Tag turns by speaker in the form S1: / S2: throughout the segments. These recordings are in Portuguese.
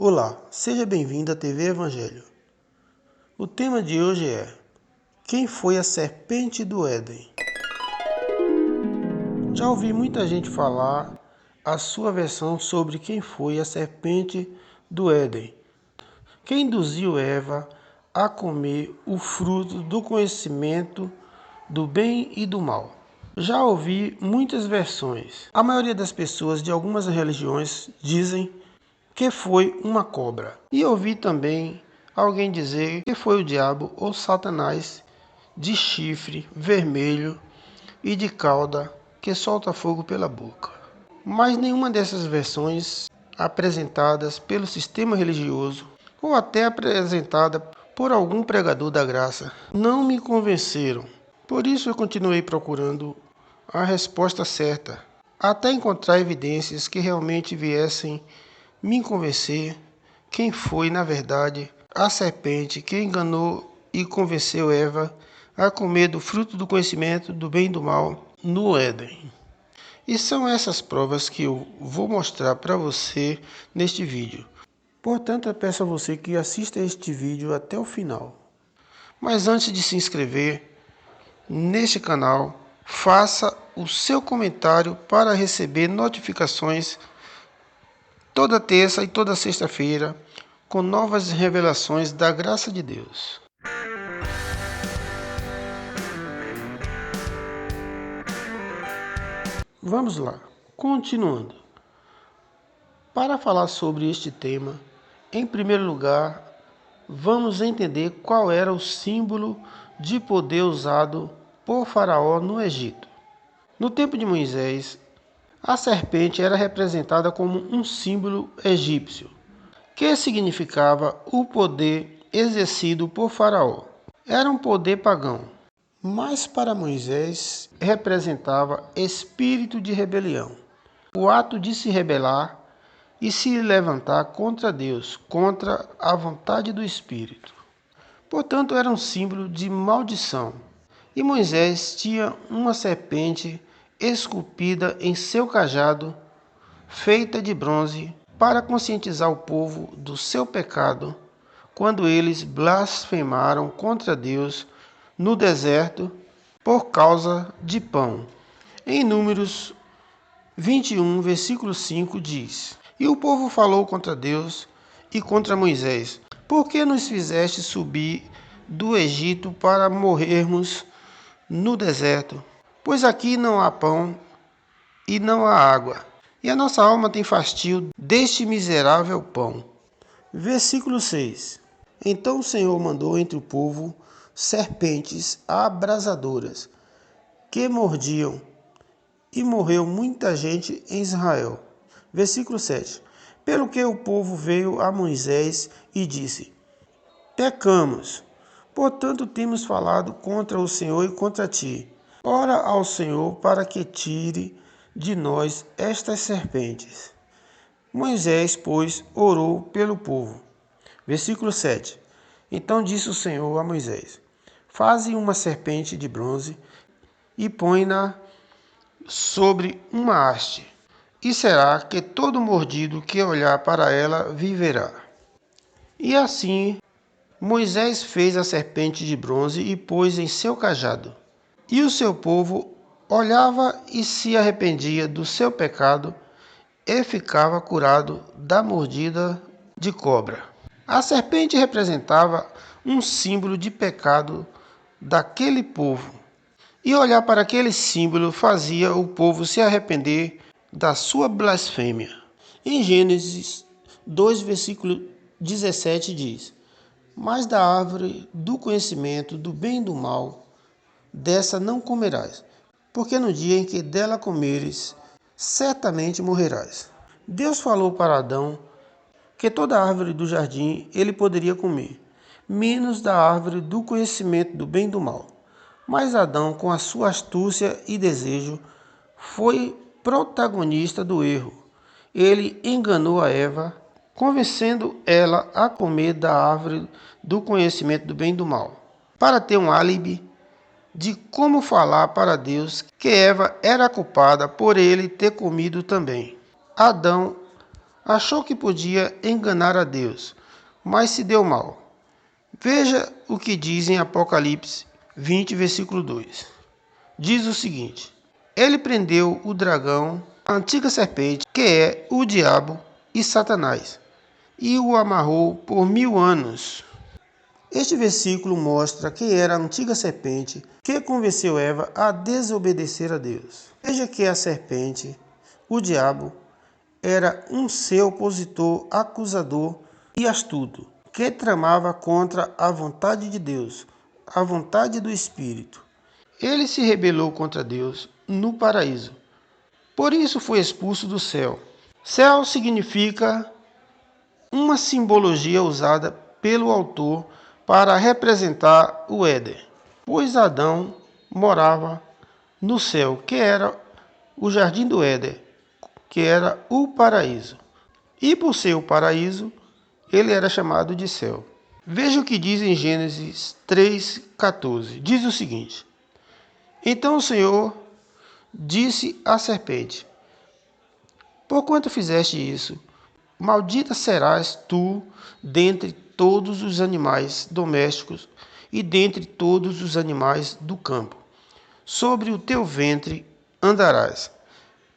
S1: Olá, seja bem-vindo à TV Evangelho. O tema de hoje é: quem foi a serpente do Éden? Já ouvi muita gente falar a sua versão sobre quem foi a serpente do Éden, que induziu Eva a comer o fruto do conhecimento do bem e do mal. Já ouvi muitas versões. A maioria das pessoas de algumas religiões dizem que foi uma cobra. E ouvi também alguém dizer que foi o diabo ou Satanás de chifre vermelho e de cauda que solta fogo pela boca. Mas nenhuma dessas versões apresentadas pelo sistema religioso ou até apresentada por algum pregador da graça não me convenceram. Por isso eu continuei procurando a resposta certa, até encontrar evidências que realmente viessem me convencer quem foi, na verdade, a serpente que enganou e convenceu Eva a comer do fruto do conhecimento do bem e do mal no Éden. E são essas provas que eu vou mostrar para você neste vídeo. Portanto, eu peço a você que assista este vídeo até o final. Mas antes de se inscrever neste canal, faça o seu comentário para receber notificações toda terça e toda sexta-feira com novas revelações da graça de Deus. Vamos lá, continuando. Para falar sobre este tema, em primeiro lugar, vamos entender qual era o símbolo de poder usado por Faraó no Egito. No tempo de Moisés, a serpente era representada como um símbolo egípcio, que significava o poder exercido por Faraó. Era um poder pagão, mas para Moisés representava espírito de rebelião, o ato de se rebelar e se levantar contra Deus, contra a vontade do Espírito. Portanto, era um símbolo de maldição. E Moisés tinha uma serpente esculpida em seu cajado, feita de bronze, para conscientizar o povo do seu pecado, quando eles blasfemaram contra Deus no deserto por causa de pão. Em Números 21, versículo 5 diz: E o povo falou contra Deus e contra Moisés: Por que nos fizeste subir do Egito para morrermos no deserto? Pois aqui não há pão e não há água, e a nossa alma tem fastio deste miserável pão. Versículo 6. Então o Senhor mandou entre o povo serpentes abrasadoras, que mordiam, e morreu muita gente em Israel. Versículo 7. Pelo que o povo veio a Moisés e disse: Pecamos, portanto temos falado contra o Senhor e contra ti. Ora ao Senhor para que tire de nós estas serpentes. Moisés, pois, orou pelo povo. Versículo 7. Então disse o Senhor a Moisés: Faze uma serpente de bronze e põe-na sobre uma haste, e será que todo mordido que olhar para ela viverá. E assim Moisés fez a serpente de bronze e pôs em seu cajado. E o seu povo olhava e se arrependia do seu pecado e ficava curado da mordida de cobra. A serpente representava um símbolo de pecado daquele povo. E olhar para aquele símbolo fazia o povo se arrepender da sua blasfêmia. Em Gênesis 2, versículo 17 diz: Mas da árvore do conhecimento do bem e do mal, dessa não comerás, porque no dia em que dela comeres, certamente morrerás. Deus falou para Adão que toda árvore do jardim ele poderia comer, menos da árvore do conhecimento do bem e do mal. Mas Adão, com a sua astúcia e desejo, foi protagonista do erro. Ele enganou a Eva, convencendo ela a comer da árvore do conhecimento do bem e do mal, para ter um álibi de como falar para Deus que Eva era culpada por ele ter comido também. Adão Achou que podia enganar a Deus, mas se deu mal. Veja o que diz em Apocalipse 20, versículo 2. Diz o seguinte: Ele prendeu o dragão, a antiga serpente, que é o diabo e Satanás, e o amarrou por 1000 anos. Este versículo mostra quem era a antiga serpente que convenceu Eva a desobedecer a Deus. Veja que a serpente, o diabo, era um ser opositor, acusador e astuto, que tramava contra a vontade de Deus, a vontade do Espírito. Ele se rebelou contra Deus no paraíso. Por isso foi expulso do céu. Céu significa uma simbologia usada pelo autor para representar o Éden, pois Adão morava no céu, que era o jardim do Éden, que era o paraíso. E por ser o paraíso, ele era chamado de céu. Veja o que diz em Gênesis 3,14. Diz o seguinte: Então o Senhor disse à serpente: Porquanto fizeste isso, maldita serás tu dentre todos os animais domésticos e dentre todos os animais do campo. Sobre o teu ventre andarás,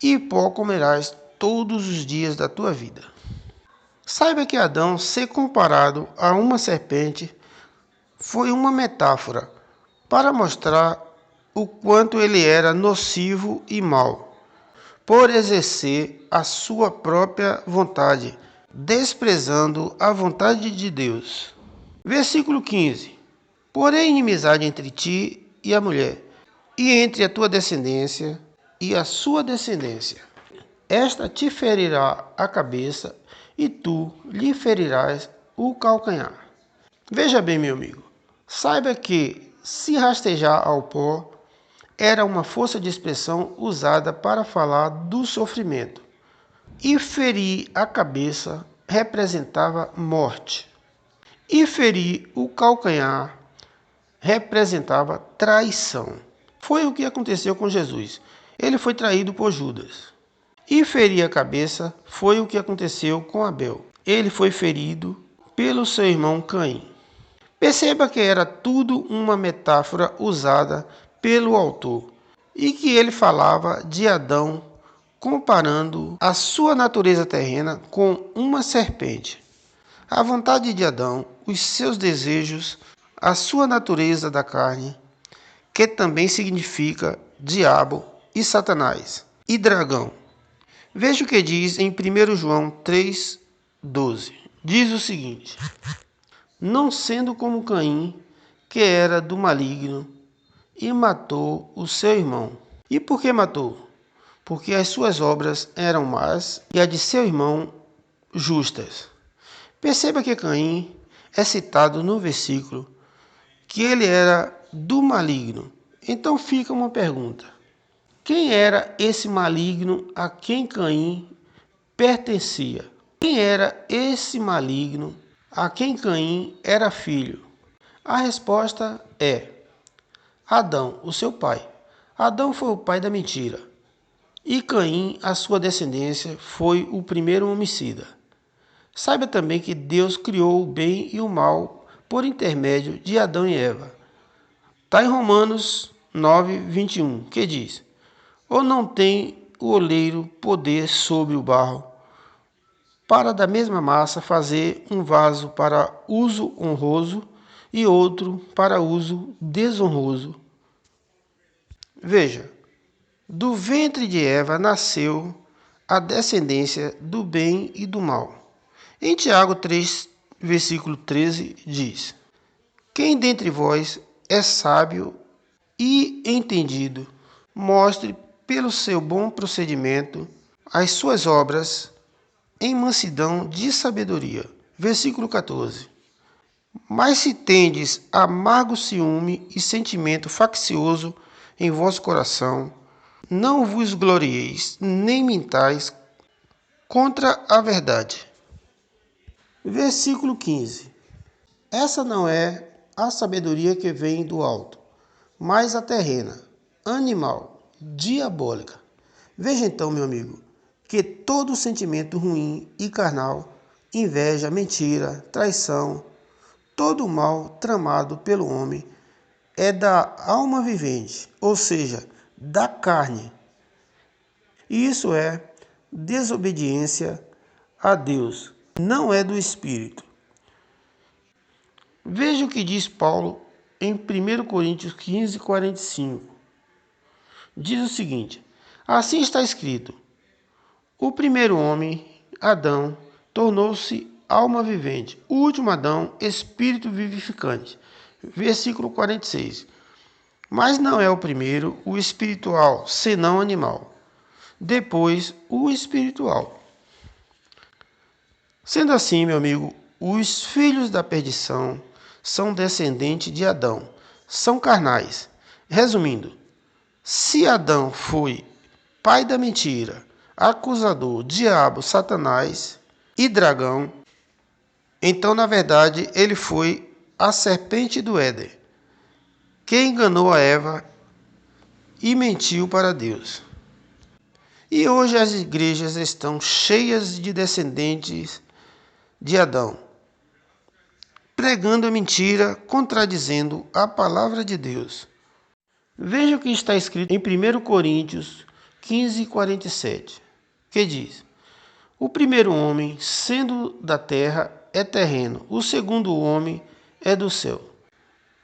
S1: e pó comerás todos os dias da tua vida. Saiba que Adão ser comparado a uma serpente foi uma metáfora para mostrar o quanto ele era nocivo e mau, por exercer a sua própria vontade, desprezando a vontade de Deus. Versículo 15. Porém, inimizade entre ti e a mulher, e entre a tua descendência e a sua descendência. Esta te ferirá a cabeça, e tu lhe ferirás o calcanhar. Veja bem, meu amigo, saiba que se rastejar ao pó era uma força de expressão usada para falar do sofrimento, e ferir a cabeça representava morte, e ferir o calcanhar representava traição. Foi o que aconteceu com Jesus. Ele foi traído por Judas. E ferir a cabeça foi o que aconteceu com Abel. Ele foi ferido pelo seu irmão Caim. Perceba que era tudo uma metáfora usada pelo autor e que ele falava de Adão comparando a sua natureza terrena com uma serpente. A vontade de Adão, os seus desejos, a sua natureza da carne, que também significa diabo e Satanás, e dragão. Veja o que diz em 1 João 3,12. Diz o seguinte: Não sendo como Caim, que era do maligno, e matou o seu irmão. E por que matou? Porque as suas obras eram más e a de seu irmão justas. Perceba que Caim é citado no versículo que ele era do maligno. Então fica uma pergunta: quem era esse maligno a quem Caim pertencia? Quem era esse maligno a quem Caim era filho? A resposta é Adão, o seu pai. Adão foi o pai da mentira. E Caim, a sua descendência, foi o primeiro homicida. Saiba também que Deus criou o bem e o mal por intermédio de Adão e Eva. Está em Romanos 9:21, que diz: Ou não tem o oleiro poder sobre o barro, para da mesma massa fazer um vaso para uso honroso e outro para uso desonroso? Veja, do ventre de Eva nasceu a descendência do bem e do mal. Em Tiago 3, versículo 13, diz: Quem dentre vós é sábio e entendido, mostre pelo seu bom procedimento as suas obras em mansidão de sabedoria. Versículo 14. Mas se tendes amargo ciúme e sentimento faccioso em vosso coração, não vos glorieis, nem mintais contra a verdade. Versículo 15. Essa não é a sabedoria que vem do alto, mas a terrena, animal, diabólica. Veja então, meu amigo, que todo sentimento ruim e carnal, inveja, mentira, traição, todo o mal tramado pelo homem é da alma vivente, ou seja, da carne. E isso é desobediência a Deus, não é do Espírito. Veja o que diz Paulo em 1 Coríntios 15, 45. Diz o seguinte: assim está escrito: o primeiro homem, Adão, tornou-se alma vivente, o último Adão, espírito vivificante. Versículo 46. Mas não é o primeiro o espiritual, senão animal. Depois o espiritual. Sendo assim, meu amigo, os filhos da perdição são descendentes de Adão, são carnais. Resumindo, se Adão foi pai da mentira, acusador, diabo, Satanás e dragão, então na verdade ele foi a serpente do Éden, que enganou a Eva e mentiu para Deus. E hoje as igrejas estão cheias de descendentes de Adão, pregando a mentira, contradizendo a palavra de Deus. Veja o que está escrito em 1 Coríntios 15, 47, que diz: o primeiro homem, sendo da terra, é terreno, o segundo homem é do céu.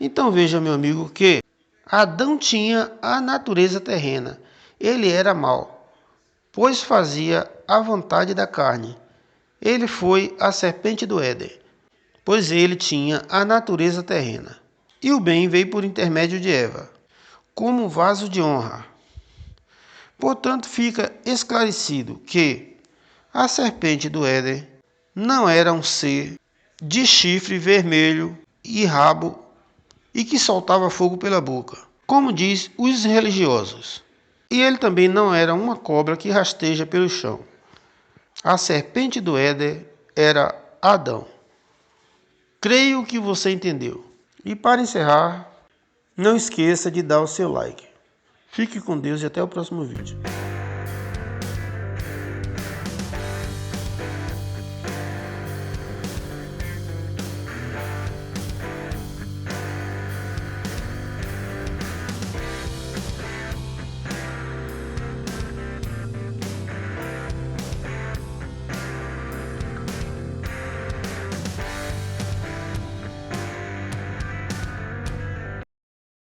S1: Então veja, meu amigo, que Adão tinha a natureza terrena, ele era mau, pois fazia a vontade da carne. Ele foi a serpente do Éden, pois ele tinha a natureza terrena. E o bem veio por intermédio de Eva, como vaso de honra. Portanto, fica esclarecido que a serpente do Éden não era um ser de chifre vermelho e rabo e que soltava fogo pela boca, como diz os religiosos. E ele também não era uma cobra que rasteja pelo chão. A serpente do Éden era Adão. Creio que você entendeu. E para encerrar, não esqueça de dar o seu like. Fique com Deus e até o próximo vídeo.